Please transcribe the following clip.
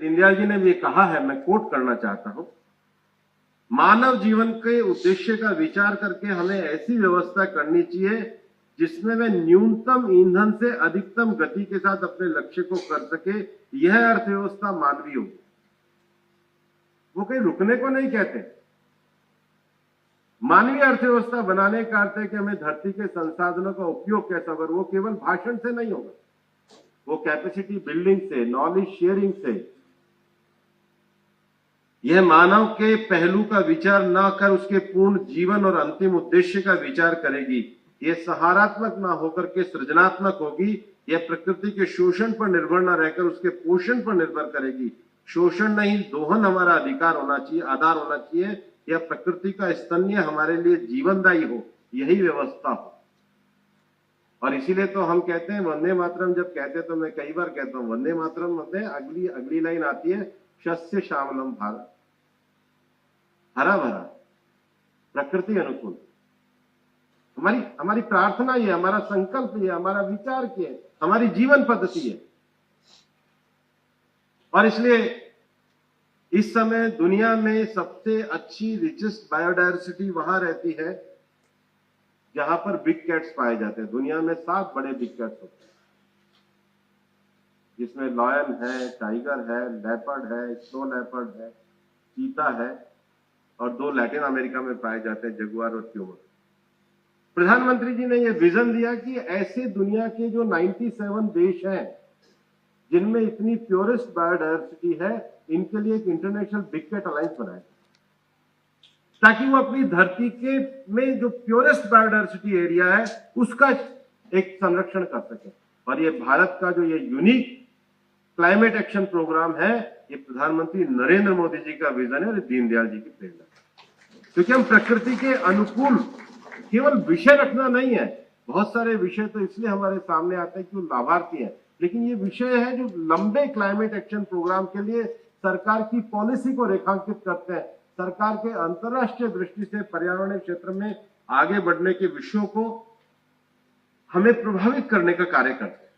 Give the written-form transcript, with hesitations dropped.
दीनदयाल जी ने भी कहा है, मैं कोट करना चाहता हूं, मानव जीवन के उद्देश्य का विचार करके हमें ऐसी व्यवस्था करनी चाहिए जिसमें वह न्यूनतम ईंधन से अधिकतम गति के साथ अपने लक्ष्य को कर सके। यह अर्थव्यवस्था मानवीय हो। वो कहीं रुकने को नहीं कहते। मानवीय अर्थव्यवस्था बनाने का अर्थ है कि हमें धरती के संसाधनों का उपयोग कैसा होगा। वो केवल भाषण से नहीं होगा, वो कैपेसिटी बिल्डिंग से, नॉलेज शेयरिंग से। यह मानव के पहलू का विचार न कर उसके पूर्ण जीवन और अंतिम उद्देश्य का विचार करेगी। यह सहारात्मक न होकर के सृजनात्मक होगी। यह प्रकृति के शोषण पर निर्भर न रहकर उसके पोषण पर निर्भर करेगी। शोषण नहीं, दोहन हमारा अधिकार होना चाहिए, आधार होना चाहिए। यह प्रकृति का स्तन्य हमारे लिए जीवनदायी हो, यही व्यवस्था हो। और इसीलिए तो हम कहते हैं वंदे मातरम। जब कहते हैं तो मैं कई बार कहता हूं वंदे मातरम मतलब अगली लाइन आती है, शस्य श्यामलम भारत, हरा भरा, प्रकृति अनुकूल। हमारी प्रार्थना ये, हमारा संकल्प ये, हमारा विचार ये, हमारी जीवन पद्धति है। और इसलिए इस समय दुनिया में सबसे अच्छी रिचेस्ट बायोडायवर्सिटी वहां रहती है जहां पर बिग कैट्स पाए जाते हैं। दुनिया में 7 बड़े बिग कैट्स होते हैं, जिसमें लॉयन है, टाइगर है, लेपर्ड है, स्नो लेपर्ड है, चीता है, और 2 लैटिन अमेरिका में पाए जाते हैं, जगुआर और प्यूमा। प्रधानमंत्री जी ने यह विजन दिया कि ऐसे दुनिया के जो 97 देश हैं जिनमें इतनी प्योरेस्ट बायोडायवर्सिटी है, इनके लिए एक इंटरनेशनल बिग कैट अलायंस बनाए, ताकि वो अपनी धरती के में जो प्योरेस्ट बायोडायवर्सिटी एरिया है उसका एक संरक्षण कर सके। और ये भारत का जो ये यूनिक क्लाइमेट एक्शन प्रोग्राम है, ये प्रधानमंत्री नरेंद्र मोदी जी का विजन है और दीनदयाल जी की प्रेरणा है। क्योंकि हम प्रकृति के अनुकूल केवल विषय रखना नहीं है। बहुत सारे विषय तो इसलिए हमारे सामने आते हैं कि वो लाभार्थी हैं, लेकिन ये विषय है जो लंबे क्लाइमेट एक्शन प्रोग्राम के लिए सरकार की पॉलिसी को रेखांकित करते हैं। सरकार के अंतर्राष्ट्रीय दृष्टि से पर्यावरण क्षेत्र में आगे बढ़ने के विषयों को हमें प्रभावित करने का कार्य करते हैं।